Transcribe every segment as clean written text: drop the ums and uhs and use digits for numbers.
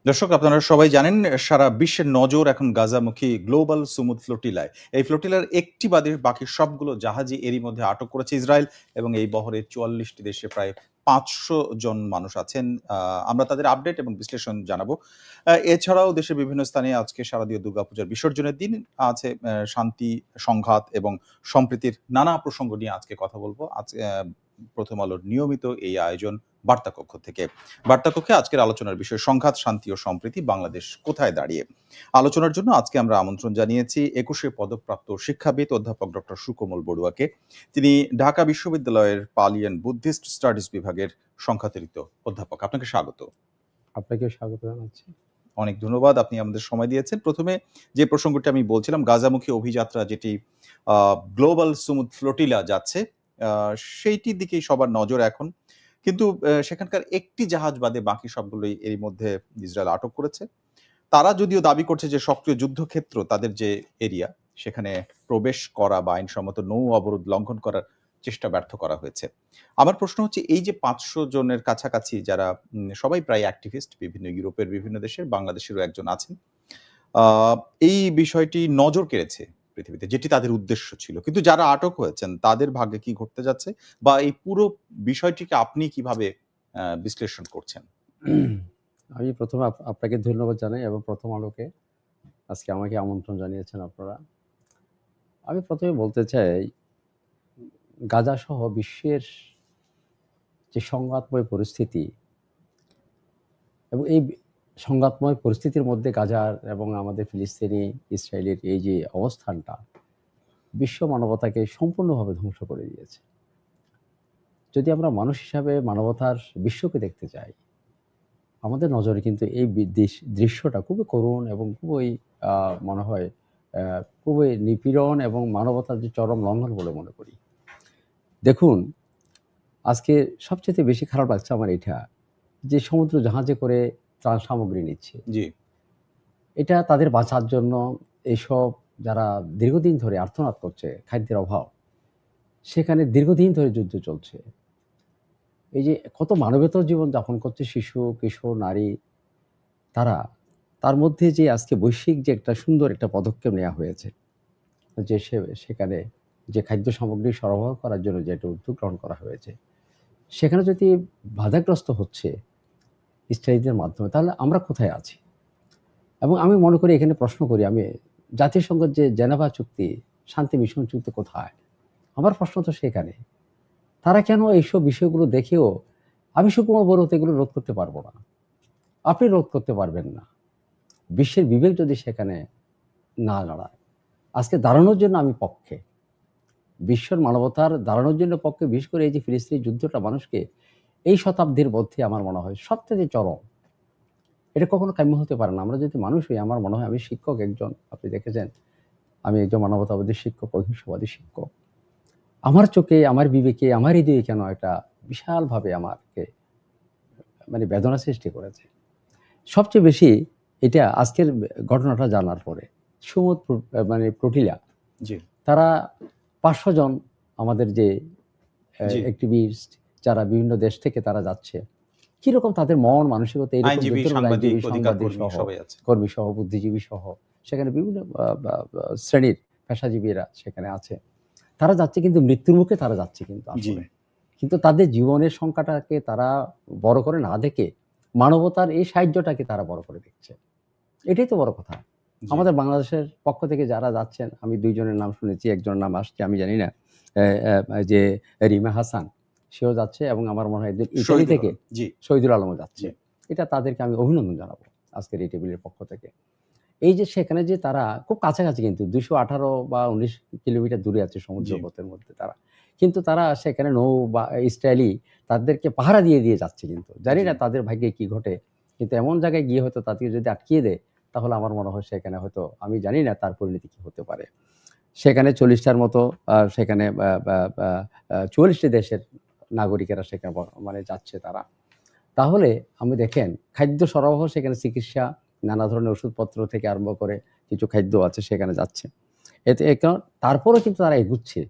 দর্শক, আপনারা সবাই জানেন সারা বিশ্বের নজর এখন গাজামুখী গ্লোবাল সুমুদ ফ্লোটিলায়। এই ফ্লোটিলার একটি বাদে বাকি সবগুলো জাহাজই এরই মধ্যে আটক করেছে ইসরায়েল এবং এই বহরে ৪৪টি দেশে প্রায় ৫০০ জন মানুষ আছেন। আমরা তাদের আপডেট এবং বিশ্লেষণ জানাবো। এছাড়াও দেশের বিভিন্ন স্থানে আজকে শারদীয় দুর্গাপূজার বিসর্জনের দিন আছে। শান্তি, সংঘাত এবং সম্প্রীতির নানা প্রসঙ্গ নিয়ে আজকে কথা বলবো। প্রথম আলোর নিয়মিত এই আয়োজন বার্তাকক্ষ থেকে। বার্তাকক্ষে আজকের আলোচনার বিষয় সংঘাত, শান্তি ও সম্প্রীতি, বাংলাদেশ কোথায় দাঁড়িয়ে। আলোচনার জন্য আজকে আমরা আমন্ত্রণ জানিয়েছি ২১শে পদকপ্রাপ্ত শিক্ষাবিদ অধ্যাপক ডক্টর সুকোমল বড়ুয়াকে। তিনি ঢাকা বিশ্ববিদ্যালয়ের পালিয়ান বুদ্ধিস্ট স্টাডিজ বিভাগের সংখ্যাতিরিক্ত অধ্যাপক। আপনাকে স্বাগত। আপনাকে স্বাগত জানাচ্ছি। অনেক ধন্যবাদ, আপনি আমাদের সময় দিয়েছেন। প্রথমে যে প্রসঙ্গটি আমি বলছিলাম, গাজামুখী অভিযাত্রা যেটি গ্লোবাল সুমুদ ফ্লোটিলা যাচ্ছে, সেইটির দিকেই সবার নজর এখন। কিন্তু সেখানকার একটি জাহাজ বাদে বাকি সবগুলোই এর মধ্যে ইসরায়েল আটক করেছে। তারা যদিও দাবি করছে যে সক্রিয় যুদ্ধক্ষেত্র তাদের যে এরিয়া, সেখানে প্রবেশ করা বা আইনসম্মত নৌ অবরোধ লঙ্ঘন করার চেষ্টা ব্যর্থ করা হয়েছে। আমার প্রশ্ন হচ্ছে, এই যে ৫০০ জনের কাছাকাছি যারা সবাই প্রায় অ্যাক্টিভিস্ট, বিভিন্ন ইউরোপের বিভিন্ন দেশের, বাংলাদেশেরও একজন আছেন, এই বিষয়টি নজর কেড়েছে পৃথিবীতে, যেটি তাদের উদ্দেশ্য ছিল। কিন্তু যারা আটক হয়েছেন তাদের ভাগ্যে কি ঘটতে যাচ্ছে, বা এই পুরো বিষয়টিকে আপনি কিভাবে বিশ্লেষণ করছেন? আমি প্রথমে আপনাকে ধন্যবাদ জানাই এবং প্রথম আলোকে আজকে আমাকে আমন্ত্রণ জানিয়েছেন আপনারা। আমি প্রথমে বলতে চাই, গাজা সহ বিশ্বের যে সংঘাতময় পরিস্থিতি এবং এই সংঘাতময় পরিস্থিতির মধ্যে গাজার এবং আমাদের ফিলিস্তিনি ইসরায়েলের এই যে অবস্থানটা বিশ্ব মানবতাকে সম্পূর্ণভাবে ধ্বংস করে দিয়েছে। যদি আমরা মানুষ হিসাবে মানবতার বিশ্বকে দেখতে চাই, আমাদের নজরে কিন্তু এই দৃশ্যটা খুবই করুণ এবং খুবই মনে হয় খুবই নিপীড়ন এবং মানবতার যে চরম লঙ্ঘন বলে মনে করি। দেখুন, আজকে সবচেয়ে বেশি খারাপ লাগছে আমার এটা, যে সমুদ্র জাহাজে করে ত্রাণ সামগ্রী নিচ্ছে। জি, এটা তাদের বাঁচার জন্য এইসব যারা দীর্ঘদিন ধরে আর্তনাদ করছে, খাদ্যের অভাব, সেখানে দীর্ঘদিন ধরে যুদ্ধ চলছে। এই যে কত মানবেতর জীবন যাপন করছে শিশু, কিশোর, নারী, তার মধ্যে যে আজকে বৈশ্বিক যে একটা সুন্দর একটা পদক্ষেপ নেওয়া হয়েছে, যে সেখানে যে খাদ্য সামগ্রী সরবরাহ করার জন্য যে একটা উদ্যোগ গ্রহণ করা হয়েছে, সেখানে যদি বাধাগ্রস্ত হচ্ছে ইসরায়েলদের মাধ্যমে, তাহলে আমরা কোথায় আছি? এবং আমি মনে করি, এখানে প্রশ্ন করি আমি, জাতিসংঘের যে জেনেভা চুক্তি, শান্তি মিশন চুক্তি কোথায়? আমার প্রশ্ন তো সেখানে। তারা কেন এইসব বিষয়গুলো দেখেও, আমি সুকুমার বড়ুয়া এগুলো রোধ করতে পারবো না, আপনি রোধ করতে পারবেন না, বিশ্বের বিবেক যদি সেখানে না দাঁড়ায়। আজকে দাঁড়ানোর জন্য আমি পক্ষে, বিশ্বর মানবতার দাঁড়ানোর জন্য পক্ষে। বিশেষ করে এই যে ফিলিস্তিনি যুদ্ধটা মানুষকে এই শতাব্দীর মধ্যে আমার মনে হয় সবথেকে চরম। এটা কখনো কাম্য হতে পারে না। আমরা যদি মানুষ হই, আমার মনে হয়, আমি শিক্ষক একজন, আপনি দেখেছেন আমি একজন মানবতাবাদী শিক্ষক, অহিংসবাদী শিক্ষক। আমার চোখে, আমার বিবেকে, আমার হৃদয়ে কেন একটা বিশালভাবে আমাকে বেদনা সৃষ্টি করেছে। সবচেয়ে বেশি এটা আজকের ঘটনাটা জানার পরে সমুদ ফ্লোটিলা, তারা ৫০০ জন আমাদের যে অ্যাক্টিভিস্ট যারা বিভিন্ন দেশ থেকে তারা যাচ্ছে, কিরকম তাদের মন মানসিকতা, কর্মী সহ, বুদ্ধিজীবী সহ, সেখানে বিভিন্ন শ্রেণীর পেশাজীবীরা সেখানে আছে। তারা যাচ্ছে কিন্তু মৃত্যুর মুখে তারা যাচ্ছে, কিন্তু আসলে কিন্তু তাদের জীবনের সংখ্যাটাকে তারা বড় করে না দেখে মানবতার এই সাহায্যটাকে তারা বড় করে দেখছে। এটাই তো বড় কথা। আমাদের বাংলাদেশের পক্ষ থেকে যারা যাচ্ছেন, আমি 2 জনের নাম শুনেছি, একজনের নাম আসছে আমি জানি না, যে রিমা হাসান, সেও যাচ্ছে, এবং আমার মনে হয় ইতালি থেকে শহীদুল আলমও যাচ্ছে। এটা তাদেরকে আমি অভিনন্দন জানাবো আজকের এই টেবিলের পক্ষ থেকে। এই যে সেখানে যে তারা খুব কাছাকাছি, কিন্তু 218 বা 19 কিলোমিটার দূরে আছে সমুদ্রপথের মধ্যে তারা, কিন্তু তারা সেখানে নৌ বা ইসরায়েলি তাদেরকে পাহারা দিয়ে যাচ্ছে। কিন্তু জানি না তাদের ভাগ্যে কি ঘটে, কিন্তু এমন জায়গায় গিয়ে হয়তো তাদেরকে যদি আটকিয়ে দেয়, তাহলে আমার মনে হয় সেখানে হয়তো, আমি জানি না তার পরিণতি কি হতে পারে। সেখানে 40টার মতো, সেখানে 44টি দেশের নাগরিকেরা সেখানে যাচ্ছে তারা। তাহলে আমি দেখেন, খাদ্য সরবরাহ, সেখানে চিকিৎসা, নানা ধরনের ওষুধপত্র থেকে আরম্ভ করে কিছু খাদ্য আছে সেখানে যাচ্ছে। এতে তারপরেও কিন্তু তারা এগুচ্ছে।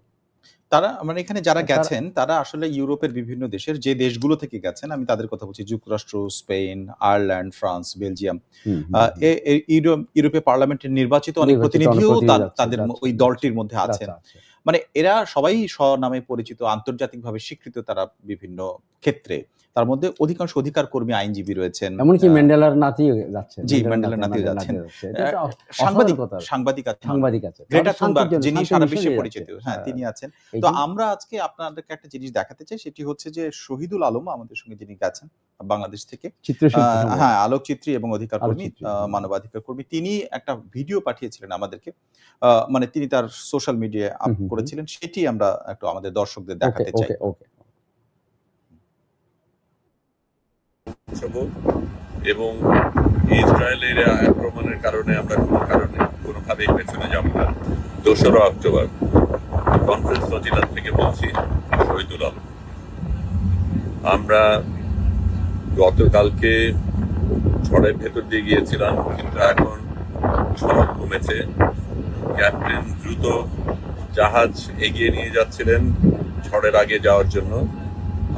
তারা মানে এখানে যারা তারা গেছেন তারা আসলে ইউরোপের বিভিন্ন দেশের যে দেশগুলো থেকে গেছেন, আমি তাদের কথা বলছি, যুক্তরাষ্ট্র, স্পেন, আয়ারল্যান্ড, ফ্রান্স, বেলজিয়াম, হুম, হুম, হুম। ইউরোপীয় পার্লামেন্টের নির্বাচিত অনেক নির্বাচিত অনেক প্রতিনিধিও প্রতিনিধি যাচ্ছে তাদের যাচ্ছে ওই যাচ্ছে দলটির মধ্যে আছেন। যাচ্ছে আছে। মানে এরা সবাই স্বনামে পরিচিত, আন্তর্জাতিকভাবে স্বীকৃত তারা বিভিন্ন ক্ষেত্রে। তার মধ্যে অধিকাংশ অধিকার কর্মী, আইনজীবী রয়েছেন। এমনকি ম্যান্ডেলার নাতিও যাচ্ছে। জি, ম্যান্ডেলার নাতিও ম্যান্ডেলার যাচ্ছেন। নাতিও যাচ্ছে। এটা একটা সাংবাদিক অসাধারণ কথা। সাংবাদিক আছেন অনেকে। সাংবাদিক আছে। তারা গ্রেটা শান্তির থুনবার্গ জন্য যিনি শান্তির সারা মিশন বিশ্বে নিয়ে যাচ্ছে। পরিচিত। হ্যাঁ, তিনি আছেন। এই তো যে আমরা আজকে আপনাদেরকে একটা জিনিস দেখাতে চাই, সেটি হচ্ছে যে শহীদুল আলম আমাদের সঙ্গে যিনি গেছেন বাংলাদেশ থেকে। চিত্রশিল্পী সম্ভবত। হ্যাঁ, আলোকচিত্রী এবং অধিকার কর্মী, আলোকচিত্রী। মানবাধিকার কর্মী। তিনি একটা ভিডিও পাঠিয়েছিলেন আমাদেরকে। মানে তিনি তার সোশ্যাল মিডিয়ায় আপ হুম, হুম, হুম। করেছিলেন। সেটি আমরা একটু আমাদের দর্শকদের ওকে, দেখাতে চাই। ওকে, ওকে। এবং ইসরায়েলের আক্রমণের কারণে আমরা কোনোভাবেই পেছনে যাব না। 2রা অক্টোবর কনফারেন্স ফজিলাত থেকে বলছি, শহীদুল আলম। আমরা গতকালকে ঝড়ের ভেতর দিয়ে গিয়েছিলাম, কিন্তু এখন ঝড় কমেছে। ক্যাপ্টেন দ্রুত জাহাজ এগিয়ে নিয়ে যাচ্ছিলেন ঝড়ের আগে যাওয়ার জন্য।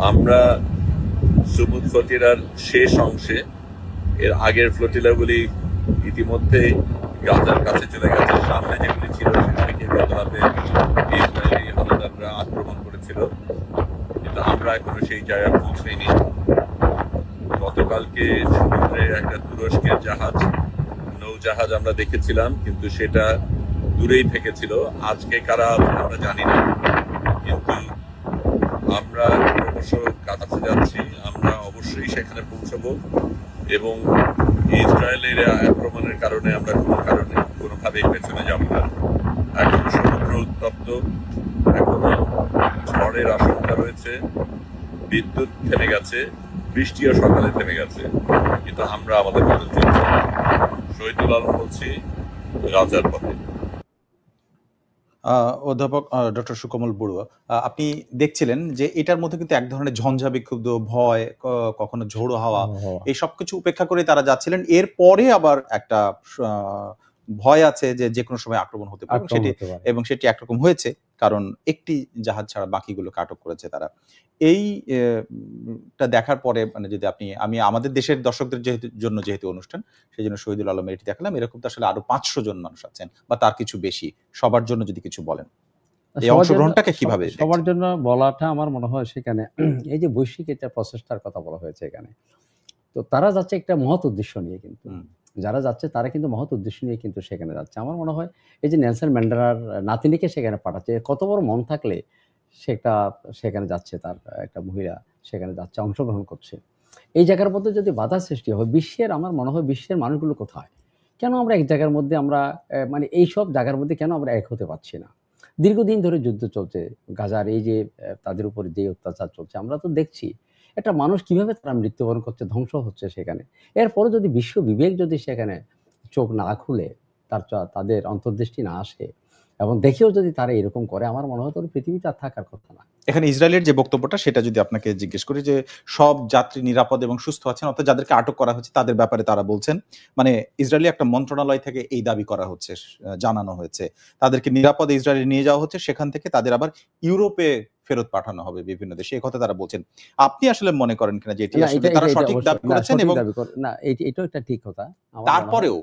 আমরা সুমুদ ফ্লোটিলার শেষ অংশে, এর আগের ফ্লোটিলাগুলি ইতিমধ্যে গাজার কাছে চলে গেছে। সামনে যেগুলি ছিল সেগুলিকে গত রাতে ইসরায়েলি হানাদাররা আক্রমণ করেছিল, কিন্তু আমরা এখনো সেই জায়গায় পৌঁছাইনি। গতকালকে সমুদ্রে একটা তুরস্কের নৌজাহাজ আমরা দেখেছিলাম, কিন্তু সেটা দূরেই থেকেছিল। আজকে কারা আমরা জানি না, কিন্তু আমরা ক্রমশ কাছে যাচ্ছি। আমরা অবশ্যই সেখানে পৌঁছাবো এবং ইসরায়েলের আক্রমণের কারণে আমরা কোনোভাবেই পেছনে যাব না। এখন সমুদ্র উত্তপ্ত, এখনো ঝড়ের আশঙ্কা রয়েছে, বিদ্যুৎ থেমে গেছে, বৃষ্টিও সকালে থেমে গেছে, কিন্তু আমরা আমাদের মতো চলছি। শহীদুল আলম বলছি, গাজার পথে। অধ্যাপক ডক্টর সুকমল বড়ুয়া, আপনি দেখছিলেন যে এটার মধ্যে কিন্তু এক ধরনের ঝঞ্ঝা বিক্ষুব্ধ ভয়, কখনো ঝোড়ো হাওয়া, এই সবকিছু উপেক্ষা করে তারা যাচ্ছিলেন। এরপরে আবার একটা ভয় আছে যে যেকোনো সময় আক্রমণ হতে পারে, এবং সেটি একরকম হয়েছে, কারণ একটি জাহাজ ছাড়া বাকিগুলোকে আটক করেছে তারা। এইটা দেখার পরে মানে যদি আমি আমাদের দেশের দর্শকদের যেহেতু অনুষ্ঠান, সেই জন্য শহীদুল আলমের এটি দেখালাম। এরকম তো আসলে আরো 500 জন মানুষ আছেন বা তার কিছু বেশি। সবার জন্য যদি কিছু বলেন, এই অংশগ্রহণটাকে কিভাবে দেখছেন? সবার জন্য বলাটা আমার মনে হয় সেখানে এই যে বৈশ্বিক একটা প্রচেষ্টার কথা বলা হয়েছে এখানে, তো তারা যাচ্ছে একটা মহৎ উদ্দেশ্য নিয়ে। কিন্তু যারা যাচ্ছে তারা কিন্তু মহৎ উদ্দেশ্য নিয়ে কিন্তু সেখানে যাচ্ছে। আমার মনে হয় এই যে নেলসন ম্যান্ডেলার নাতিনিকে সেখানে পাঠাচ্ছে, কত বড় মন থাকলে সেখানে যাচ্ছে, তার একটা মহিলা সেখানে যাচ্ছে, অংশগ্রহণ করছে। এই জায়গার মধ্যে যদি বাধা সৃষ্টি হয়, আমার মনে হয় বিশ্বের মানুষগুলো কোথায়? কেন আমরা এক জায়গার মধ্যে মানে এইসব জায়গার মধ্যে কেন আমরা এক হতে পারছি না? দীর্ঘদিন ধরে যুদ্ধ চলছে, গাজার এই যে তাদের উপরে যে অত্যাচার চলছে আমরা তো দেখছি। একটা মানুষ কিভাবে তারা মৃত্যুবরণ করছে, ধ্বংস হচ্ছে সেখানে। এরপরে যদি বিশ্ব বিবেক যদি সেখানে চোখ না খুলে, তাদের অন্তর্দৃষ্টি না আসে এবং দেখেও যদি তারা এরকম করে, আমার মনে হয় তো পৃথিবীতে আর থাকার কথা না। এখানে ইসরায়েলের যে বক্তব্যটা, সেটা যদি আপনাকে জিজ্ঞেস করি, যে সব যাত্রী নিরাপদ এবং সুস্থ আছেন, অর্থাৎ যাদেরকে আটক করা হচ্ছে তাদের ব্যাপারে তারা বলছেন, মানে ইসরায়েলি একটা মন্ত্রণালয় থেকে এই দাবি করা হচ্ছে, জানানো হয়েছে তাদেরকে নিরাপদে ইসরায়েলে নিয়ে যাওয়া হচ্ছে, সেখান থেকে তাদের আবার ইউরোপে ফেরত পাঠানো হবে বিভিন্ন দেশে, এই কথা তারা বলছেন। আপনি আসলে মনে করেন কিনা যে এটি আসলে তারা সঠিক দাবি করেছেন? এবং না, এটাও একটা ঠিক কথা। তারপরেও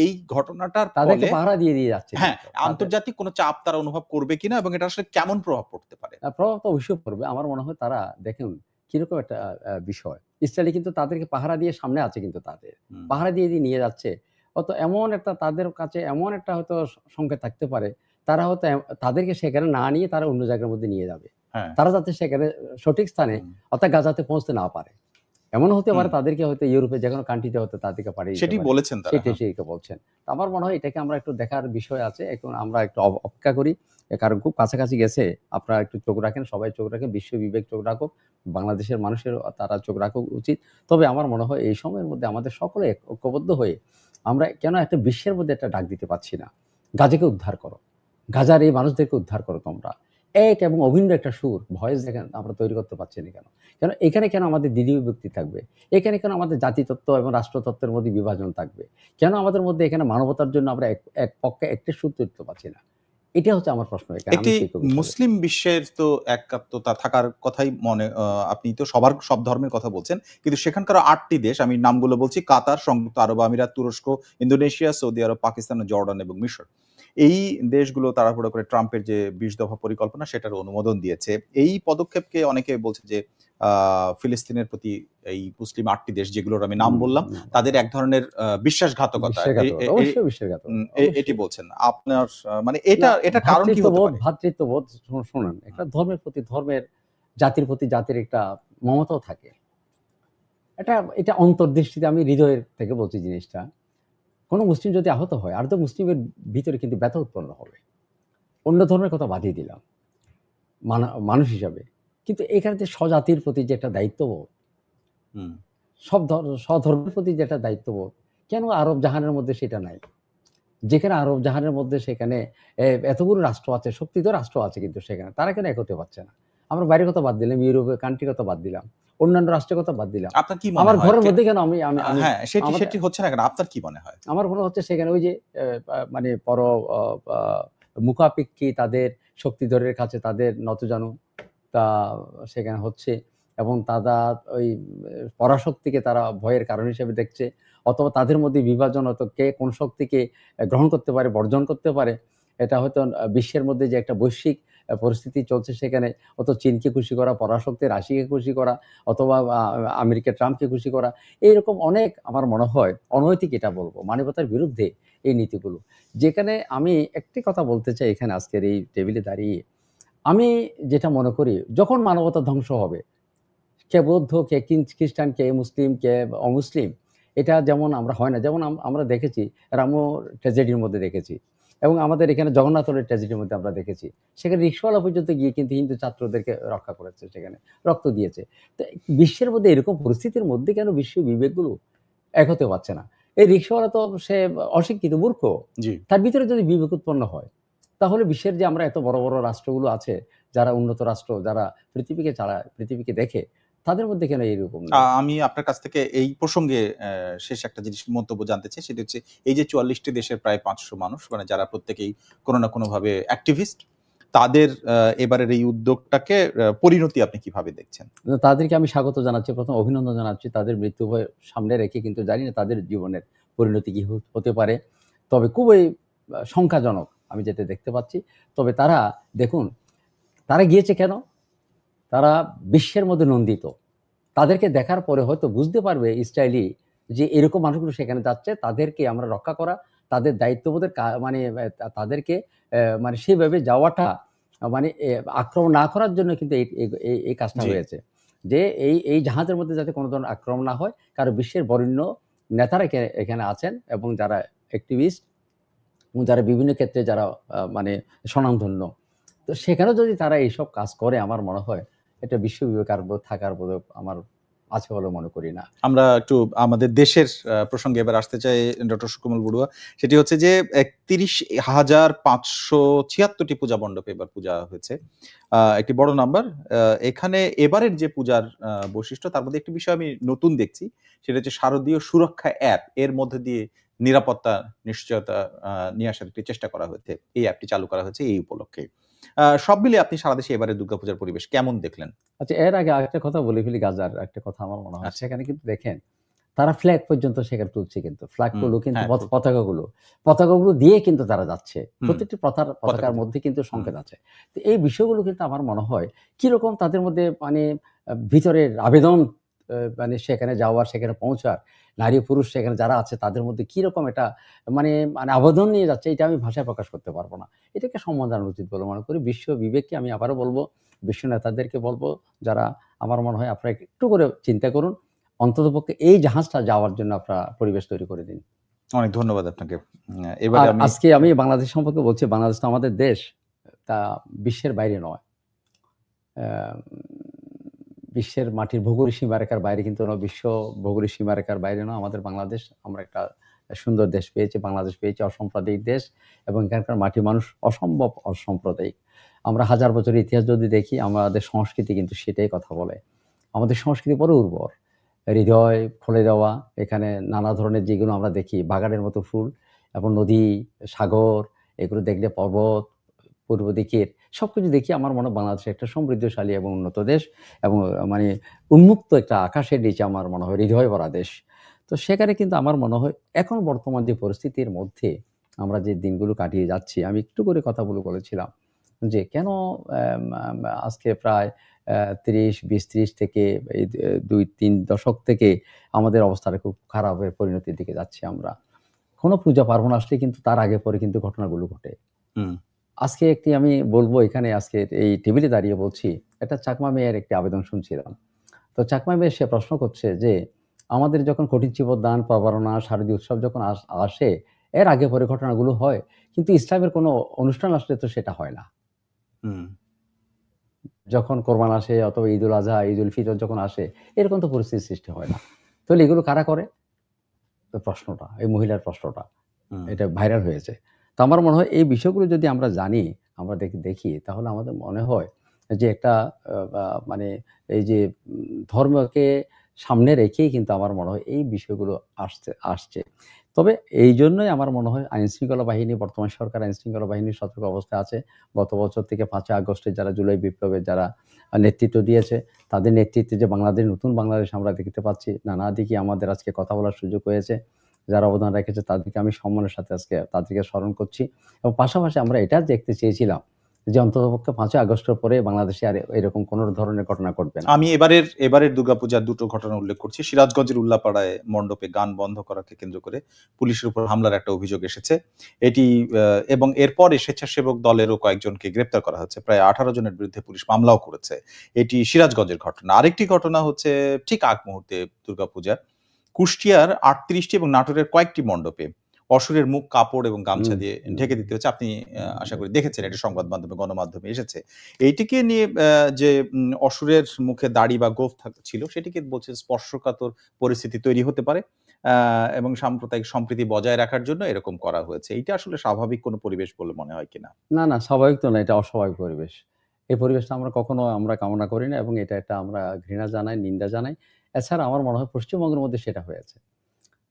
এই ঘটনাটার তাদেরকে পাহারা দিয়ে যাচ্ছে। হ্যাঁ, আন্তর্জাতিক কোনো চাপ তারা অনুভব করবে কিনা এবং এটা আসলে কেমন প্রভাব পড়তে পারে? প্রভাব তো অবশ্যই পড়বে। আমার মনে হয় তারা দেখুন কিরকম একটা বিষয়। ইসরায়েল কিন্তু তাদেরকে পাহারা দিয়ে সামনে আছে, কিন্তু তাদের পাহারা দিয়ে নিয়ে যাচ্ছে। এমন একটা তাদের কাছে এমন একটা হয়তো সংকেত থাকতে পারে, তারা হয়তো তাদেরকে সেখানে না নিয়ে তারা অন্য জায়গার মধ্যে নিয়ে যাবে। তারা যাতে সেখানে সঠিক স্থানে অর্থাৎ গাজাতে পৌঁছতে না পারে। এমন হতে পারে তাদেরকে হয়তো ইউরোপে যে কোনো কান্ট্রিতে হয়তো তাদেরকে পাঠিয়ে সেটি বলেছেন তারা। সেটাই বলছেন। আমার মনে হয় এটাকে আমরা একটু দেখার বিষয় আছে। এখন আমরা একটু অপেক্ষা করি, কারণ খুব কাছাকাছি গেছে। আপনারা একটু চোখ রাখেন, সবাই চোখ রাখেন, বিশ্ব বিবেক চোখ রাখুক, বাংলাদেশের মানুষের তারা চোখ রাখা উচিত। তবে আমার মনে হয় এই সময়ের মধ্যে আমাদের সকলে ঐক্যবদ্ধ হয়ে আমরা কেন একটা বিশ্বের মধ্যে একটা ডাক দিতে পারছি না, গাজাকে উদ্ধার করো, গাজার এই মানুষদেরকে উদ্ধার করো তোমরা। এক এবং অভিন্ন একটা সুর, ভয়েস দেখেন আমরা তৈরি করতে পারছি না কেন? কেন এখানে কেন আমাদের দ্বিতীয় বিভক্তি থাকবে? এখানে কেন আমাদের জাতিতত্ত্ব এবং রাষ্ট্রতত্ত্বের মধ্যে বিভাজন থাকবে? কেন আমাদের মধ্যে এখানে মানবতার জন্য আমরা এক পক্ষে একটি সুর তৈরি করতে পারছি না? এটা হচ্ছে আমার প্রশ্ন এখানে। একটি আমি কি করব? মুসলিম বিশ্বের তো একাত্মতা থাকার কথাই আপনি তো সব ধর্মের কথা বলছেন। কিন্তু সেখানকার ৮ টি দেশ, আমি নামগুলো বলছি: কাতার, সংযুক্ত আরব আমিরাত, তুরস্ক, ইন্দোনেশিয়া, সৌদি আরব, পাকিস্তান, জর্ডান এবং মিশর। এই দেশগুলো তাড়াহুড়ো করে ট্রাম্পের যে ২০ দফা পরিকল্পনা সেটার অনুমোদন দিয়েছে। এই পদক্ষেপকে অনেকে বলছে যে ফিলিস্তিনের প্রতি এই মুসলিম ৮ টি দেশ যেগুলোর আমি নাম বললাম, তাদের এক ধরনের বিশ্বাসঘাতকতা। বিশ্বাসঘাতকতা, অবশ্যই বিশ্বাসঘাতকতা, এটি অবশ্যই। বলছেন। আপনার মানে না, এটা কারণ কি হতে পারে? ভ্রাতৃত্ববোধ শোনেন, একটা ধর্মের প্রতি ধর্মের, জাতির প্রতি জাতির একটা মমতাও থাকে। এটা অন্তর্দৃষ্টিতে আমি হৃদয়ের থেকে বলছি জিনিসটা। কোনো মুসলিম যদি আহত হয়, আর তো মুসলিমের ভিতরে কিন্তু ব্যথা উৎপন্ন হবে। অন্য ধর্মের কথা বাদিয়ে দিলাম মানুষ হিসাবে, কিন্তু এখানে যে স্বজাতির প্রতি যে একটা দায়িত্ববোধ, হুম। স্বধর্মের প্রতি যে একটা দায়িত্ববোধ, কেন আরব জাহানের মধ্যে সেটা নাই? যেখানে আরব জাহানের মধ্যে সেখানে এতগুলো রাষ্ট্র আছে, শক্তিধর রাষ্ট্র আছে, কিন্তু সেখানে তারা কেন এক হতে পারছে না? আমরা বাইরের কথা বাদ দিলাম, ইউরোপের কান্ট্রির কথা বাদ দিলাম, অন্যান্য রাষ্ট্রের কথা বাদ দিলাম, আপনার কি মনে আমার হয় ঘরের মধ্যে কেন আমি হ্যাঁ, সেটি হচ্ছে না কেন? আপনার কি মনে হয়? আমার মনে হচ্ছে সেখানে ওই যে মানে মুখাপেক্ষী তাদের শক্তিধরের কাছে তাদের নতজানু তা সেখানে হচ্ছে, এবং তারা ওই পরাশক্তিকে তারা ভয়ের কারণ হিসেবে দেখছে, অথবা তাদের মধ্যে বিভাজন, অত কে কোন শক্তিকে গ্রহণ করতে পারে, বর্জন করতে পারে। এটা হয়তো বিশ্বের মধ্যে যে একটা বৈশ্বিক পরিস্থিতি চলছে, সেখানে অত চীনকে খুশি করা, পরাশক্তি রাশিয়াকে খুশি করা, অথবা আমেরিকা ট্রাম্পকে খুশি করা, এইরকম অনেক আমার মনে হয় অনৈতিক, এটা বলবো মানবতার বিরুদ্ধে এই নীতিগুলো। যেখানে আমি একটি কথা বলতে চাই এখানে আজকের এই টেবিলে দাঁড়িয়ে, আমি যেটা মনে করি, যখন মানবতা ধ্বংস হবে, কে বৌদ্ধ, কে খ্রিস্টান, কে মুসলিম, কে অমুসলিম, এটা যেমন আমরা হয় না, যেমন আমরা দেখেছি রামু ট্র্যাজেডির মধ্যে দেখেছি, এবং আমাদের এখানে জগন্নাথের ট্র্যাজেডির মধ্যে আমরা দেখেছি, সেখানে রিক্সাওয়ালা পর্যন্ত গিয়ে কিন্তু হিন্দু ছাত্রদেরকে রক্ষা করেছে, সেখানে রক্ত দিয়েছে। তো বিশ্বের মধ্যে এরকম পরিস্থিতির মধ্যে কেন বিশ্ব বিবেকগুলো এক হতে পারছে না? এই রিক্সাওয়ালা তো সে অশিক্ষিত, মূর্খ, তার ভিতরে যদি বিবেক উৎপন্ন হয়, তাহলে বিশ্বের যে আমরা এত বড় বড় রাষ্ট্রগুলো আছে, যারা উন্নত রাষ্ট্র, যারা পৃথিবীকে চালায়, পৃথিবীকে দেখে, তাদের মধ্যে কেন এইরকম? আমি আপনার কাছ থেকে এই প্রসঙ্গে শেষ একটা জিনিস মন্তব্য জানতে চাই, সেটা হচ্ছে এই যে ৪৪টি দেশের প্রায় ৫০০ মানুষ, মানে যারা প্রত্যেকেই কোনো না কোনোভাবে অ্যাক্টিভিস্ট, তাদের এবারের এই উদ্যোগটাকে পরিণতি আপনি কিভাবে দেখছেন? তাদেরকে আমি স্বাগত জানাচ্ছি, প্রথম অভিনন্দন জানাচ্ছি। তাদের মৃত্যু ভয় সামনে রেখে, কিন্তু জানি না তাদের জীবনের পরিণতি কি হতে পারে, তবে খুবই সংখ্যাজনক আমি যেটা দেখতে পাচ্ছি। তবে তারা দেখুন, তারা গিয়েছে কেন? তারা বিশ্বের মধ্যে নন্দিত। তাদেরকে দেখার পরে হয়তো বুঝতে পারবে ইসরায়েলি যে এরকম মানুষগুলো সেখানে যাচ্ছে, তাদেরকে আমরা রক্ষা করা, তাদের দায়িত্ববোধের মানে তাদেরকে মানে সেভাবে যাওয়াটা, মানে আক্রমণ না করার জন্য কিন্তু এই কাজটা হয়েছে, যে এই জাহাজের মধ্যে যাতে কোনো ধরনের আক্রমণ না হয়। কারণ বিশ্বের বরেণ্য নেতারা এখানে আছেন, এবং যারা অ্যাক্টিভিস্ট, এবং যারা বিভিন্ন ক্ষেত্রে যারা মানে স্বনামধন্য, তো সেখানেও যদি তারা এইসব কাজ করে, আমার মনে হয় এটা বিশ্ব বিবেকার থাকার বোধ আমার আছে বলে মনে করি না। আমরা একটু আমাদের দেশের প্রসঙ্গে এবার আসতে চাই, ডক্টর সুকোমল বড়ুয়া। সেটি হচ্ছে যে ৩১,৫৭৬টি পূজা মণ্ডপে এবার পূজা হয়েছে, একটি বড় নাম্বার। এখানে এবারের যে পূজার বৈশিষ্ট্য, তার মধ্যে একটি বিষয় আমি নতুন দেখছি, সেটা হচ্ছে শারদীয় সুরক্ষা অ্যাপ। এর মধ্যে দিয়ে নিরাপত্তা নিশ্চয়তা নিয়ে আসার একটি চেষ্টা করা হয়েছে। এই অ্যাপটি চালু করা হয়েছে এই উপলক্ষে। সব মিলিয়ে আপনি সারা দেশে এবারে দুর্গাপূজার পরিবেশ কেমন দেখলেন? আচ্ছা, এর আগে আরেকটা কথা বলে ফেলি, গাজার একটা কথা আমার মনে হয়, সেখানে কিন্তু দেখেন তারা ফ্ল্যাগ পর্যন্ত সেখানে তুলছে, কিন্তু ফ্ল্যাগগুলো কিন্তু পতাকাগুলো দিয়ে কিন্তু তারা যাচ্ছে, প্রত্যেকটি পতাকার মধ্যে কিন্তু সংকেত আছে। তো এই বিষয়গুলো কিন্তু আমার মনে হয় কিরকম তাদের মধ্যে মানে ভিতরের আবেদন, মানে সেখানে যাওয়ার, সেখানে পৌঁছার, নারী পুরুষ সেখানে যারা আছে তাদের মধ্যে কিরকম এটা মানে মানে আবেদন নিয়ে যাচ্ছে, এটা আমি ভাষায় প্রকাশ করতে পারবো না। এটাকে সম্মান জানানো উচিত বলে মনে করি। বিশ্ব বিবেককে আমি আবারও বলবো, বিশ্ব নেতাদেরকে বলবো, যারা, আমার মনে হয় আপনারা একটু করে চিন্তা করুন, অন্ততপক্ষে এই জাহাজটা যাওয়ার জন্য আপনারা পরিবেশ তৈরি করে দিন। অনেক ধন্যবাদ আপনাকে। এবারে আজকে আমি বাংলাদেশ সম্পর্কে বলছি, বাংলাদেশ তো আমাদের দেশ, তা বিশ্বের বাইরে নয়, বিশ্বের মাটির ভৌগোলিক সীমারেখার বাইরে কিন্তু বিশ্ব ভৌগোলিক সীমারেখার বাইরে নয় আমাদের বাংলাদেশ। আমরা একটা সুন্দর দেশ পেয়েছি, বাংলাদেশ পেয়েছি, অসাম্প্রদায়িক দেশ, এবং এখানকার মাটি মানুষ অসম্ভব অসাম্প্রদায়িক। আমরা হাজার বছরের ইতিহাস যদি দেখি, আমাদের সংস্কৃতি কিন্তু সেটাই কথা বলে। আমাদের সংস্কৃতি বড় উর্বর, হৃদয় খুলে দেওয়া। এখানে নানা ধরনের যেগুলো আমরা দেখি, বাগানের মতো ফুল, এবং নদী, সাগর, এগুলো দেখলে পর্বত, পূর্ব দিকের সবকিছু দেখি আমার মনে হয় বাংলাদেশ একটা সমৃদ্ধশালী এবং উন্নত দেশ এবং মানে উন্মুক্ত একটা আকাশের নিচে আমার মনে হয় হৃদয় ভরা দেশ। তো সেখানে কিন্তু আমার মনে হয় এখন বর্তমান যে পরিস্থিতির মধ্যে আমরা যে দিনগুলো কাটিয়ে যাচ্ছি, আমি একটু করে কথা বলেছিলাম যে কেন আজকে প্রায় ৩০ থেকে এই ২-৩ দশক থেকে আমাদের অবস্থাটা খুব খারাপের পরিণতির দিকে যাচ্ছি আমরা। কোনো পূজা পার্বণ আসলে কিন্তু তার আগে পরে কিন্তু ঘটনাগুলো ঘটে। আজকে একটি আমি বলবো এখানে আজকে এই টেবিলে দাঁড়িয়ে বলছি, একটা চাকমা মেয়ের একটি আবেদন শুনছিলাম। তো চাকমা মেয়ে সে প্রশ্ন করছে যে আমাদের যখন কঠিন চিবদান, প্রবারণা, শারদীয় উৎসব যখন আসে এর আগে পরে ঘটনাগুলো হয়, কিন্তু ইসলামের কোনো অনুষ্ঠান আসলে তো সেটা হয় না। যখন কোরবান আসে অথবা ঈদুল আজহা, ঈদুল ফিতর যখন আসে এরকম তো পরিস্থিতির সৃষ্টি হয় না। তাহলে এগুলো কারা করে? তো প্রশ্নটা, এই মহিলার প্রশ্নটা এটা ভাইরাল হয়েছে। তো আমার মনে হয় এই বিষয়গুলো যদি আমরা জানি, আমরা দেখি তাহলে আমাদের মনে হয় যে একটা মানে এই যে ধর্মকে সামনে রেখেই কিন্তু আমার মনে হয় এই বিষয়গুলো আসছে। তবে এই জন্যই আমার মনে হয় আইনশৃঙ্খলা বাহিনী, বর্তমান সরকার আইনশৃঙ্খলা বাহিনীর সতর্ক অবস্থায় আছে। গত বছর থেকে ৫ই আগস্টে যারা জুলাই বিপ্লবের যারা নেতৃত্ব দিয়েছে তাদের নেতৃত্বে যে বাংলাদেশ, নতুন বাংলাদেশ আমরা দেখতে পাচ্ছি, নানা দিকে আমাদের আজকে কথা বলার সুযোগ হয়েছে। যারা অবদান রেখেছে তাদেরকে আমি সম্মানের সাথে আজকে তাদেরকে স্মরণ করছি এবং পাশাপাশি আমরা এটা দেখতে চেয়েছিলাম যে অন্ততপক্ষে ৫ই আগস্টের পরে বাংলাদেশে আর এরকম কোনো ধরনের ঘটনা ঘটবে না। আমি এবারের দুর্গাপূজার দুটো ঘটনা উল্লেখ করছি। সিরাজগঞ্জের উল্লাপাড়ায় মণ্ডপে গান বন্ধ করাকে কেন্দ্র করে পুলিশের উপর হামলার একটা অভিযোগ এসেছে। এটি এবং এরপরে স্বেচ্ছাসেবক দলেরও কয়েকজনকে গ্রেপ্তার করা হয়েছে। প্রায় 18 জনের বিরুদ্ধে পুলিশ মামলাও করেছে। এটি সিরাজগঞ্জের ঘটনা। আরেকটি ঘটনা হচ্ছে ঠিক আগ মুহূর্তে দুর্গাপূজা, কুষ্টিয়ার 38টি এবং নাটোরের কয়েকটি মণ্ডপে অসুরের মুখ কাপড় এবং গামছা দিয়ে ঢেকে দিতে হচ্ছে। আপনি আশা করি দেখেছেন, এটা সংবাদ মাধ্যমে, গণমাধ্যমে এসেছে। এইটিকে নিয়ে যে অসুরের মুখে দাড়ি বা গোঁফ ছিল সেটিকে বলছে স্পর্শকাতর পরিস্থিতি তৈরি হতে পারে এবং সাম্প্রদায়িক সম্প্রীতি বজায় রাখার জন্য এরকম করা হয়েছে। এইটা আসলে স্বাভাবিক কোনো পরিবেশ বলে মনে হয় কিনা? না, স্বাভাবিক তো না, এটা অস্বাভাবিক পরিবেশ। এই পরিবেশটা আমরা কখনো কামনা করি না এবং এটা একটা আমরা ঘৃণা জানাই, নিন্দা জানাই। এছাড়া আমার মনে হয় পশ্চিমবঙ্গের মধ্যে সেটা হয়েছে।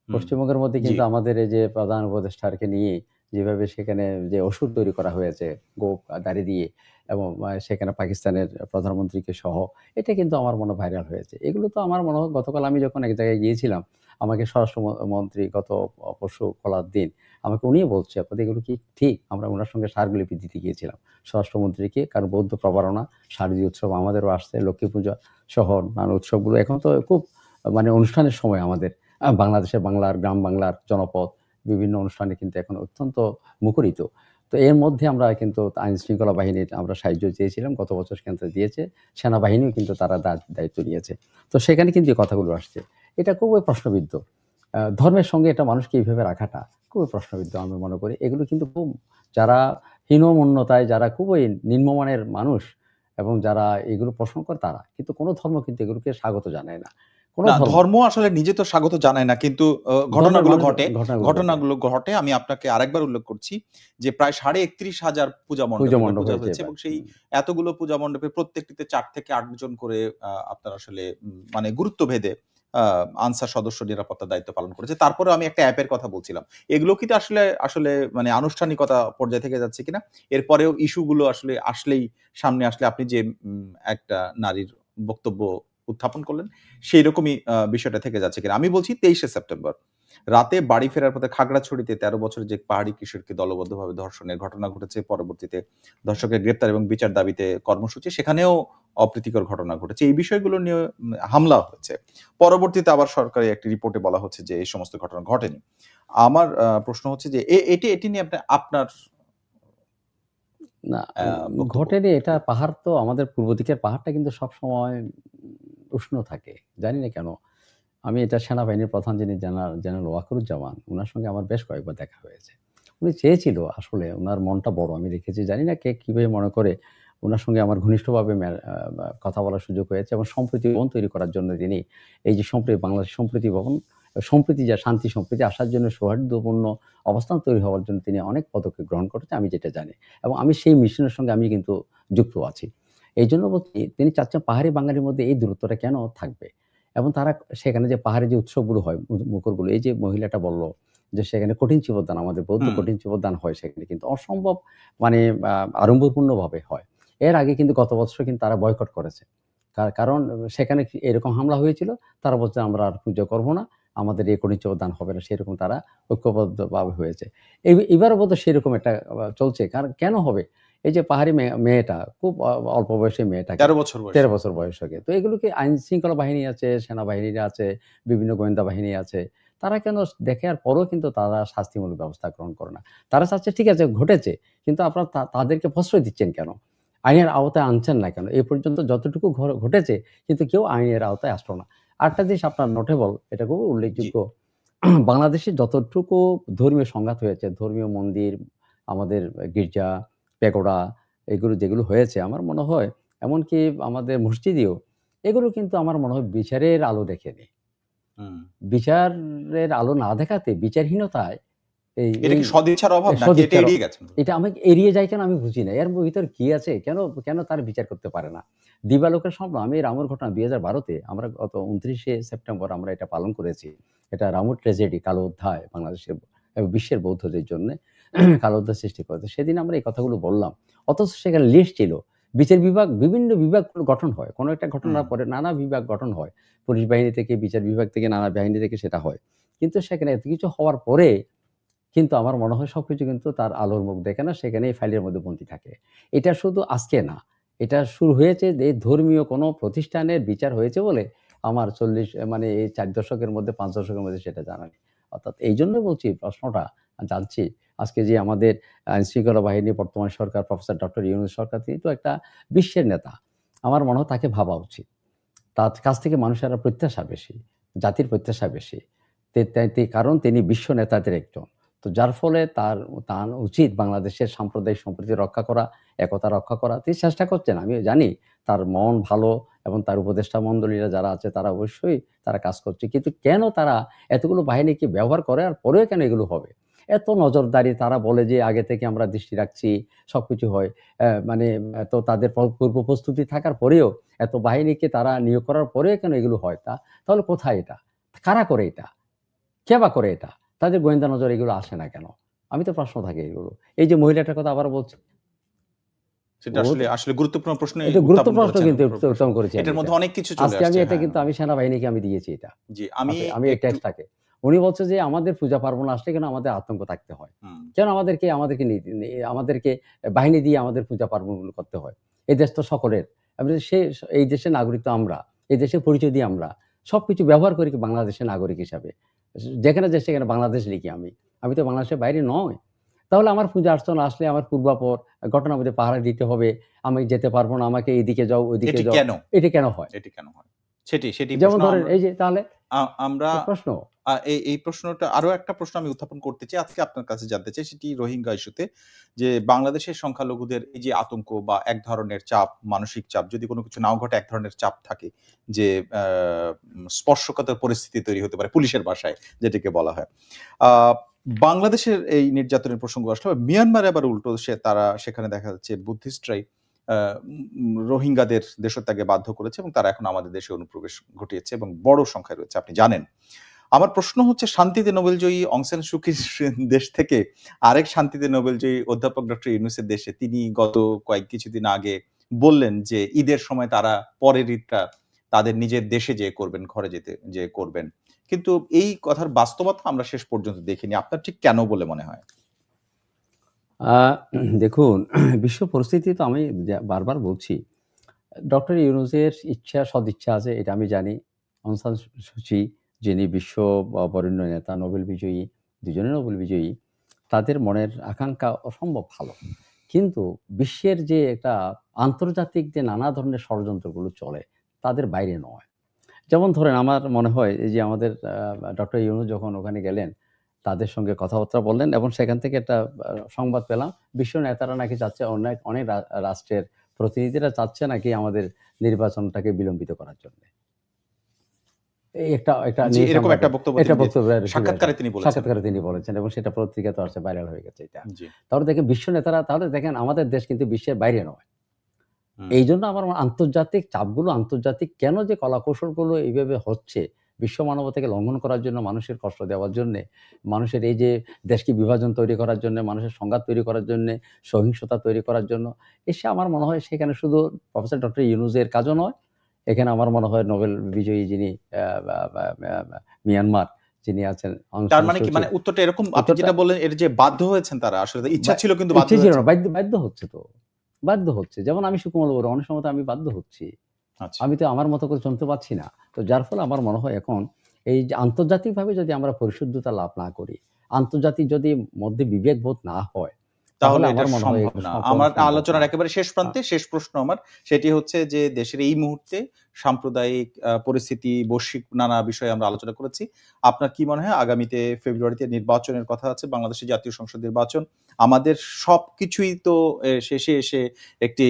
পশ্চিমবঙ্গের মধ্যে কিন্তু আমাদের এই যে প্রধান উপদেষ্টাকে নিয়ে যেভাবে সেখানে যে ওষুধ তৈরি করা হয়েছে গোঁফ দাড়ি দিয়ে এবং সেখানে পাকিস্তানের প্রধানমন্ত্রীকে সহ, এটা কিন্তু আমার মনে ভাইরাল হয়েছে। এগুলো তো আমার মনে হয় গতকাল আমি যখন এক জায়গায় গিয়েছিলাম, আমাকে স্বরাষ্ট্রমন্ত্রী গত পরশু খোলার দিন আমাকে উনিই বলছে, আপনাদের এগুলো কি ঠিক? আমরা ওনার সঙ্গে স্মারকলিপি দিতে গিয়েছিলাম স্বরাষ্ট্রমন্ত্রীকে, কারণ বৌদ্ধ প্রবারণা, শারদীয় উৎসব আমাদেরও আসছে, লক্ষ্মী পূজা সহ নানা উৎসবগুলো এখন তো খুব মানে অনুষ্ঠানের সময় আমাদের বাংলাদেশের বাংলার গ্রাম বাংলার জনপদ বিভিন্ন অনুষ্ঠানে কিন্তু এখন অত্যন্ত মুখরিত। তো এর মধ্যে আমরা কিন্তু আইন শৃঙ্খলা বাহিনীর আমরা সাহায্য চেয়েছিলাম, গত বছর কেন্দ্রে দিয়েছে, সেনাবাহিনীও কিন্তু তারা দায়িত্ব নিয়েছে। তো সেখানে কিন্তু এই কথাগুলো আসছে, এটা খুবই প্রশ্নবিদ্ধ। ধর্মের সঙ্গে এটা মানুষকে এইভাবে রাখাটা খুবই প্রশ্নবিদ্ধ আমি মনে করি। এগুলো কিন্তু খুব যারা হীনমন্যতায়, যারা খুবই নিম্নমানের মানুষ এবং যারা এগুলো প্রশ্ন করে তারা কিন্তু কোনো ধর্ম কিন্তু এগুলোকে স্বাগত জানায় না। ধর্ম আসলে নিজে তো স্বাগত জানায় না, কিন্তু ঘটনাগুলো ঘটে। আমি আপনাকে আরেকবার উল্লেখ করছি যে প্রায় 31,500 পূজা মণ্ডপ হয়েছে এবং সেই এতগুলো পূজা মণ্ডপে প্রত্যেকটিতে 4 থেকে 8 জন করে আপনার আসলে মানে গুরুত্ব ভেদে আনসার সদস্য নিরাপত্তার দায়িত্ব পালন করেছে। তারপরে আমি একটা অ্যাপের কথা বলছিলাম, এগুলো কি আসলে মানে আনুষ্ঠানিকতা পর্যায়ে থেকে যাচ্ছে কিনা? এরপরেও ইস্যুগুলো আসলেই সামনে আসলে আপনি যে একটা নারীর বক্তব্য উত্থাপন করলেন সেই রকমই বিষয়টা থেকে যাচ্ছে কিনা? আমি বলছি 23শে সেপ্টেম্বর রাতে বাড়ি ফেরার পথে খাগড়াছড়িতে 13 বছরের যে পাহাড়ি কিশোরকে দলবদ্ধভাবে ধর্ষণের ঘটনা ঘটেছে, পরবর্তীতে ধর্ষকের গ্রেপ্তার এবং বিচার দাবিতে কর্মসূচি, সেখানেও অপ্রীতিকর ঘটনা ঘটেছে। এই বিষয়গুলো নিয়ে হামলা হয়েছে। পরবর্তীতে আবার সরকারি একটি রিপোর্টে বলা হচ্ছে যে এই সমস্ত ঘটনা ঘটেনি। আমার প্রশ্ন হচ্ছে যে এটি নিয়ে আপনার না ঘটেনি। এটা পাহাড় তো আমাদের পূর্ব দিকের পাহাড়টা কিন্তু সবসময় উষ্ণ থাকে, জানি না কেন। আমি এটা সেনাবাহিনীর প্রধান যিনি জেনারেল ওয়াকারুজ্জামান, ওনার সঙ্গে আমার বেশ কয়েকবার দেখা হয়েছে। উনি চেয়েছিল, আসলে ওনার মনটা বড়, আমি দেখেছি, জানি না কে কীভাবে মনে করে ওনার সঙ্গে আমার ঘনিষ্ঠভাবে কথা বলার সুযোগ হয়েছে এবং সম্প্রীতি ভবন তৈরি করার জন্য তিনি এই যে বাংলাদেশ সম্প্রীতি ভবন, সম্প্রীতি যা শান্তি সম্প্রীতি আসার জন্য সৌহার্দ্যপূর্ণ অবস্থান তৈরি হওয়ার জন্য তিনি অনেক পদক্ষেপ গ্রহণ করেছে, আমি যেটা জানি, এবং আমি সেই মিশনের সঙ্গে আমি কিন্তু যুক্ত আছি। এই জন্য বলছি তিনি চাচ্ছেন পাহাড়ি বাঙালির মধ্যে এই দূরত্বটা কেন থাকবে। এবং তারা সেখানে যে পাহাড়ে যে উৎসবগুলো হয়, মুখরগুলো, এই যে মহিলাটা বলল যে সেখানে কঠিন চিবদান, আমাদের বৌদ্ধ কঠিন চিবদান হয় সেখানে, কিন্তু অসম্ভব মানে আড়ম্বরপূর্ণভাবে হয়। এর আগে কিন্তু গত বছর কিন্তু তারা বয়কট করেছে, কারণ সেখানে এরকম হামলা হয়েছিল। তারা বলছে আমরা আর পুজো করবো না, আমাদের এই কঠিন চিবদান হবে না, সেরকম তারা ঐক্যবদ্ধভাবে হয়েছে। এবারও বোধ সেরকম একটা চলছে। কারণ কেন হবে? এই যে পাহাড়ি মেয়েটা, খুব অল্প বয়সী মেয়েটা, 13 বছর বয়স হবে। তো এগুলোকে আইন শৃঙ্খলা বাহিনী আছে, সেনাবাহিনীরা আছে, বিভিন্ন গোয়েন্দা বাহিনী আছে, তারা কেন দেখে আর পরেও কিন্তু তারা শাস্তিমূলক ব্যবস্থা গ্রহণ করে না? তারা চাচ্ছে ঠিক আছে ঘটেছে, কিন্তু আপনারা তাদেরকে প্রশ্রয় দিচ্ছেন কেন? আইনের আওতায় আনছেন না কেন? এই পর্যন্ত যতটুকু ঘটেছে, কিন্তু কেউ আইনের আওতায় আসলো না। আরেকটা জিনিস আপনার নোটেবল, এটা খুব উল্লেখযোগ্য, বাংলাদেশে যতটুকু ধর্মীয় সংঘাত হয়েছে, ধর্মীয় মন্দির, আমাদের গির্জা, প্যাগোডা, এগুলো যেগুলো হয়েছে, আমার মনে হয় এমনকি আমাদের মসজিদেও, এগুলো কিন্তু আমার মনে হয় বিচারের আলো দেখেনি। বিচারের আলো না দেখাতে, বিচারহীনতায় এটা আমাকে এড়িয়ে যায় কেন আমি বুঝি না। এর ভিতর কি আছে? কেন তার বিচার করতে পারে না? দিবালোকের স্বপ্ন। আমি রামুর ঘটনা 2012-তে, আমরা গত 29শে সেপ্টেম্বর আমরা এটা পালন করেছি। এটা রামুর ট্র্যাজেডি, কালো অধ্যায় বাংলাদেশের এবং বিশ্বের বৌদ্ধদের জন্য কালো অধ্যায় সৃষ্টি করেছে। সেদিন আমরা এই কথাগুলো বললাম, অথচ সেখানে লিস্ট ছিল। বিচার বিভাগ, বিভিন্ন বিভাগ গঠন হয়, কোনো একটা ঘটনার পরে নানা বিভাগ গঠন হয়, পুলিশ বাহিনী থেকে, বিচার বিভাগ থেকে, নানা বাহিনী থেকে সেটা হয়। কিন্তু সেখানে এত কিছু হওয়ার পরে কিন্তু আমার মনে হয় সবকিছু কিন্তু তার আলোর মুখ দেখে না, সেখানে এই ফাইলের মধ্যে বন্দী থাকে। এটা শুধু আজকে না, এটা শুরু হয়েছে যে ধর্মীয় কোনো প্রতিষ্ঠানের বিচার হয়েছে বলে আমার 40 মানে এই 4 দশকের মধ্যে, 5 দশকের মধ্যে সেটা জানা নেই। অর্থাৎ এই জন্য বলছি, প্রশ্নটা জানছি, আজকে যে আমাদের আইনশৃঙ্খলা বাহিনী, বর্তমান সরকার, প্রফেসর ডক্টর ইউনূস সরকার, তিনি তো একটা বিশ্বের নেতা। আমার মনে হয় তাকে ভাবা উচিত। তার কাছ থেকে মানুষের প্রত্যাশা বেশি, জাতির প্রত্যাশা বেশি, কারণ তিনি বিশ্ব নেতাদের একজন। তো যার ফলে তার উচিত বাংলাদেশের সাম্প্রদায়িক সম্প্রীতি রক্ষা করা, একতা রক্ষা করা। তিনি চেষ্টা করছেন, আমি জানি তার মন ভালো, এবং তার উপদেষ্টা মণ্ডলীরা যারা আছে তারা অবশ্যই তারা কাজ করছে। কিন্তু কেন তারা এতগুলো বাহিনীকে ব্যবহার করে আর পরেও কেন এগুলো হবে? এত নজরদারি, তারা বলে যে আগে থেকে আমরা দৃষ্টি রাখছি, সবকিছু হয়, মানে তো তাদের পূর্ব প্রস্তুতি থাকার পরেও, এত বাহিনীকে তারা নিয়োগ করার পরেও কেন এগুলো হয়? তাহলে কোথায় এটা? কারা করে এটা? কে বা করে এটা? তাদের গোয়েন্দা নজর এগুলো আসে না কেন? আমি তো প্রশ্ন থাকে এগুলো। এই যে মহিলাটার কথা আবার বলছি, সেটা আসলে গুরুত্বপূর্ণ প্রশ্ন। এটা গুরুত্বপূর্ণ প্রশ্ন কিন্তু উত্তম করেছি। এটার মধ্যে অনেক কিছু চলে আসছে। আজকে আমি এটা কিন্তু আমি সেনাবাহিনীকে আমি দিয়েছি এটা। জি, আমি এই টেক্সটটাকে। উনি বলছে যে আমাদের পূজা পার্বণ আসলে কেন আমাদের আতঙ্ক থাকতে হয়? কেন আমাদেরকে বাহিনী দিয়ে আমাদের পূজা পার্বণগুলো করতে হয়? এই দেশ তো সকলের। এই দেশের নাগরিক তো আমরা। এই দেশের পরিচয় দিয়ে আমরা সবকিছু ব্যবহার করি বাংলাদেশের নাগরিক হিসাবে। যেখানে যাই সেখানে বাংলাদেশ লিখি আমি। আমি তো বাংলাদেশের বাইরে নয়। তাহলে আমার পূজা অর্চনা আসলে আমার পূর্বাপর ঘটনার মধ্যে পাহারা দিতে হবে, আমি যেতে পারবো না, আমাকে এইদিকে যাও, ওইদিকে যাও। এটা কেন হয়? সেটি যেমন ধরেন এই যে, তাহলে আমরা প্রশ্ন, এই প্রশ্নটা, আরো একটা প্রশ্ন আমি উত্থাপন করতে চাই, আজকে আপনার কাছে জানতে চাই, সেটি রোহিঙ্গা ইস্যুতে, যে বাংলাদেশের সংখ্যালঘুদের এই যে আতঙ্ক বা এক ধরনের চাপ, মানসিক চাপ, যদি কোনো কিছু নাও ঘটে এক ধরনের চাপ থাকে, যে স্পর্শকাতর পরিস্থিতি তৈরি হতে পারে পুলিশের ভাষায় যেটাকে বলা হয়। বাংলাদেশের এই নির্যাতনের প্রসঙ্গ আসলে মিয়ানমারে আবার উল্টো, তারা সেখানে দেখা যাচ্ছে বুদ্ধিস্টরাই রোহিঙ্গাদের দেশত্যাগে বাধ্য করেছে এবং তারা এখন আমাদের দেশে অনুপ্রবেশ ঘটিয়েছে এবং বড় সংখ্যায় রয়েছে, আপনি জানেন। আমার প্রশ্ন হচ্ছে, শান্তিতে নোবেলজয়ী অং সান সু কির দেশ থেকে আরেক শান্তিতে নোবেলজয়ী অধ্যাপক ডক্টর ইউনূসের দেশে, তিনি গত কিছুদিন আগে বললেন যে ঈদের সময় তারা পরের ঈদটা তাদের নিজের দেশে যেয়ে করবেন, ঘরে যেয়ে করবেন, কিন্তু এই কথার বাস্তবতা আমরা শেষ পর্যন্ত দেখিনি। আপনার ঠিক কেন বলে মনে হয়? দেখুন, বিশ্ব পরিস্থিতি তো আমি বারবার বলছি, ডক্টর ইউনূসের সদিচ্ছা আছে, এটা আমি জানি। অং সান সু চি, যিনি বিশ্ব বরেণ্য নেতা, নোবেল বিজয়ী, দুজনে নোবেল বিজয়ী, তাদের মনের আকাঙ্ক্ষা অসম্ভব ভালো। কিন্তু বিশ্বের যে একটা আন্তর্জাতিক যে নানা ধরনের ষড়যন্ত্রগুলো চলে, তাদের বাইরে নয়। যেমন ধরেন, আমার মনে হয় এই যে আমাদের ডক্টর ইউনূস যখন ওখানে গেলেন, তাদের সঙ্গে কথাবার্তা বললেন, এবং সেখান থেকে একটা সংবাদ পেলাম, বিশ্ব নেতারা নাকি চাচ্ছে, অনেক রাষ্ট্রের প্রতিনিধিরা চাচ্ছে নাকি আমাদের নির্বাচনটাকে বিলম্বিত করার জন্য। সাক্ষাৎকারে তিনি বলেছেন, এবং সেটা পত্রিকাতে আসছে, ভাইরাল হয়ে গেছে এটা। তাহলে দেখেন বিশ্ব নেতারা, তাহলে দেখেন আমাদের দেশ কিন্তু বিশ্বের বাইরে নয়। এই জন্য আমার আন্তর্জাতিক চাপগুলো, আন্তর্জাতিক কেন যে কলাকৌশলগুলো এইভাবে হচ্ছে বিশ্ব মানবতাকে লঙ্ঘন করার জন্য, মানুষের কষ্ট দেওয়ার জন্যে, মানুষের এই যে দেশকে বিভাজন তৈরি করার জন্য, মানুষের সংঘাত তৈরি করার জন্য, সহিংসতা তৈরি করার জন্য, এসে আমার মনে হয় সেখানে শুধু প্রফেসর ডক্টর ইউনূসের কাজও নয়, এখানে আমার মনে হয় নোবেল বিজয়ী যিনি মিয়ানমার যিনি আছেন অং তার সান মানে কি, সুচি, মানে উত্তরটা এরকম, আপনি উত্তরটা যেটা বললেন এটা যে বাধ্য হয়েছেন তারা, আসলে ইচ্ছা ছিল কিন্তু বাধ্য ইচ্ছে ছিল হয়েছেন। না, বাধ্য হচ্ছে তো, বাধ্য হচ্ছে। যেমন আমি সুকুমার বড়, অনেক সময় তো আমি বাধ্য হচ্ছি, আচ্ছা, আমি তো আমার মতো করে চলতে পারছি না। তো যার ফলে আমার মনে হয় এখন এই যে আন্তর্জাতিকভাবে যদি আমরা পরিশুদ্ধতা লাভ না করি, আন্তর্জাতিক যদি মধ্যে বিবেকবোধ না হয়, তাহলে তাহলে এটা আমার মনে হয় সম্ভব এটা না। সম্পূর্ণ আমার সম্ভব আলোচনার না। একেবারে শেষ প্রান্তে শেষ প্রশ্ন আমার, সেটি হচ্ছে যে দেশের এই মুহূর্তে সাম্প্রদায়িক পরিস্থিতি, বৈশ্বিক নানা বিষয়ে আমরা আলোচনা করেছি। আপনার কি মনে হয় আগামীতে ফেব্রুয়ারিতে নির্বাচনের কথা আছে, বাংলাদেশের জাতীয় সংসদ নির্বাচন, আমাদের সবকিছুই তো শেষে এসে একটি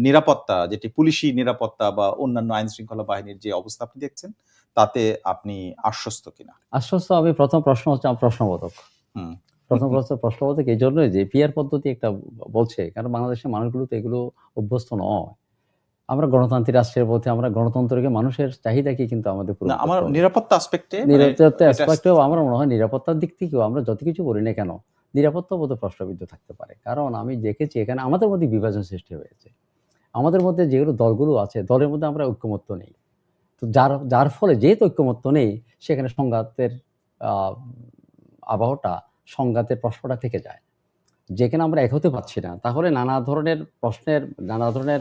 নিরাপত্তা, যেটি পুলিশি নিরাপত্তা বা অন্যান্য আইন শৃঙ্খলা বাহিনীর যে অবস্থা আপনি দেখছেন, তাতে আপনি আশ্বস্ত কিনা? আশ্বস্ত আমি। প্রথম প্রশ্ন হচ্ছে আমার প্রশ্নবোধক। হুম, প্রথম প্রশ্নবোধক এই জন্যই যে পিআর পদ্ধতি একটা বলছে, কারণ বাংলাদেশের মানুষগুলো তো এগুলো অভ্যস্ত নয়। আমরা গণতান্ত্রিক রাষ্ট্রের পথে, আমরা গণতন্ত্রকে, মানুষের চাহিদাকে কিন্তু আমাদের না পূরণ আমার করতে হবে। নিরাপত্তা আসপেক্টে, নিরাপত্তা এটা অ্যাসপেক্টেও আমার মনে হয় নিরাপত্তার দিক থেকেও আমরা যত কিছু করি না কেন, নিরাপত্তা বোধ প্রশ্নবিদ্ধ থাকতে পারে। কারণ আমি দেখেছি এখানে আমাদের মধ্যে বিভাজন সৃষ্টি হয়েছে। আমাদের মধ্যে যেগুলো দলগুলো আছে, দলের মধ্যে আমরা ঐক্যমত্য নেই। তো যার ফলে যেহেতু ঐক্যমত্য নেই, সেখানে সংঘাতের আহ, আবহটা, সংঘাতের প্রশ্নটা থেকে যায়। যেখানে আমরা এক হতে পারছি না, তাহলে নানা ধরনের প্রশ্নের, নানা ধরনের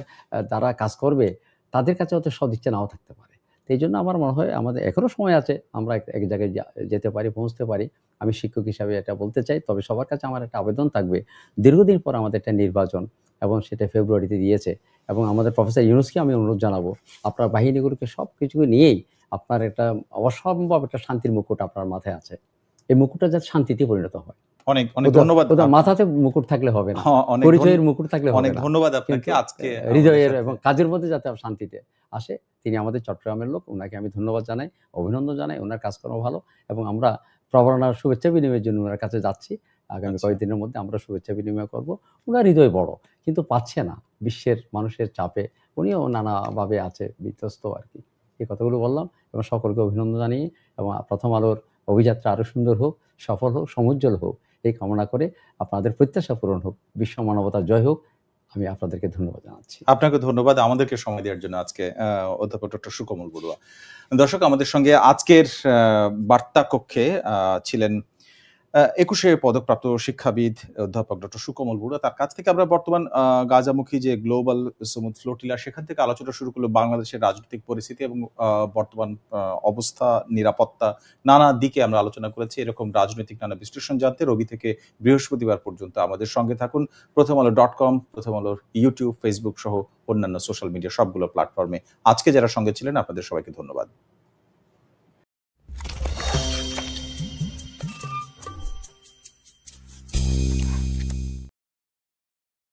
যারা কাজ করবে তাদের কাছে হয়তো সদিচ্ছা নাও থাকতে পারে। তো এই জন্য আমার মনে হয় আমাদের এখনো সময় আছে, আমরা এক জায়গায় যেতে পারি, পৌঁছতে পারি। আমি শিক্ষক হিসাবে এটা বলতে চাই। তবে সবার কাছে আমার একটা আবেদন থাকবে, দীর্ঘদিন পর আমাদের একটা নির্বাচন, এবং সেটা ফেব্রুয়ারিতে দিয়েছে, এবং আমাদের প্রফেসর ইউনূসকে আমি অনুরোধ জানাবো, আপনার বাহিনীগুলোকে সব কিছু নিয়েই আপনার একটা অসম্ভব একটা শান্তির মুকুট আপনার মাথায় আছে, এই মুকুটটা যাতে শান্তিতে পরিণত হয়। অনেক অনেক ধন্যবাদ। মাথাতে মুকুট থাকলে হবে না, অনেক পরিচয়ের মুকুট থাকলে হবে অনেক না, ধন্যবাদ আপনাকে কিন্তু আজকে হৃদয়ের আমাদের এবং সাথে। কাজের মধ্যে যাতে শান্তিতে আসে। তিনি আমাদের চট্টগ্রামের লোক, ওনাকে আমি ধন্যবাদ জানাই, অভিনন্দন জানাই। ওনার কাজকর্ম ভালো, এবং আমরা প্রবরণার শুভেচ্ছা বিনিময়ের জন্য ওনার কাছে যাচ্ছি। আগামী আচ্ছা, কয়েকদিনের মধ্যে আমরা শুভেচ্ছা বিনিময় করব। ওনার হৃদয় বড়, কিন্তু পাচ্ছে না বিশ্বের মানুষের চাপে, উনিও নানাভাবে আছে বিধ্বস্ত আর কি। এই কথাগুলো বললাম, এবং সকলকে অভিনন্দন জানিয়ে, এবং প্রথম আলোর অভিযাত্রা আরো সুন্দর হোক, সফল হোক, সমুজ্জ্বল হোক, এই কামনা করে আপনাদের প্রত্যাশা পূরণ হোক, বিশ্ব মানবতার জয় হোক। আমি আপনাদেরকে ধন্যবাদ জানাচ্ছি। আপনাকে ধন্যবাদ আমাদেরকে সময় দেওয়ার জন্য আজকে, অধ্যাপক ডক্টর সুকোমল বড়ুয়া। দর্শক, আমাদের সঙ্গে আজকের বার্তা কক্ষে ছিলেন 21শে পদকপ্রাপ্ত শিক্ষাবিদ অধ্যাপক ডক্টর সুকোমল বড়ুয়া। তার কাছ থেকে আমরা বর্তমান গাজামুখী যে গ্লোবাল সুমুদ ফ্লোটিলা, সেখান থেকে আলোচনা শুরু করলো বাংলাদেশের রাজনৈতিক পরিস্থিতি এবং বর্তমান অবস্থা, নিরাপত্তা, নানা দিকে আমরা আলোচনা করেছি। এরকম রাজনৈতিক নানা বিশ্লেষণ জানতে রবি থেকে বৃহস্পতিবার পর্যন্ত আমাদের সঙ্গে থাকুন। প্রথম আলো.com, প্রথম আলোর ইউটিউব, ফেসবুক সহ অন্যান্য সোশ্যাল মিডিয়া সবগুলো প্ল্যাটফর্মে। আজকে যারা সঙ্গে ছিলেন আপনাদের সবাইকে ধন্যবাদ।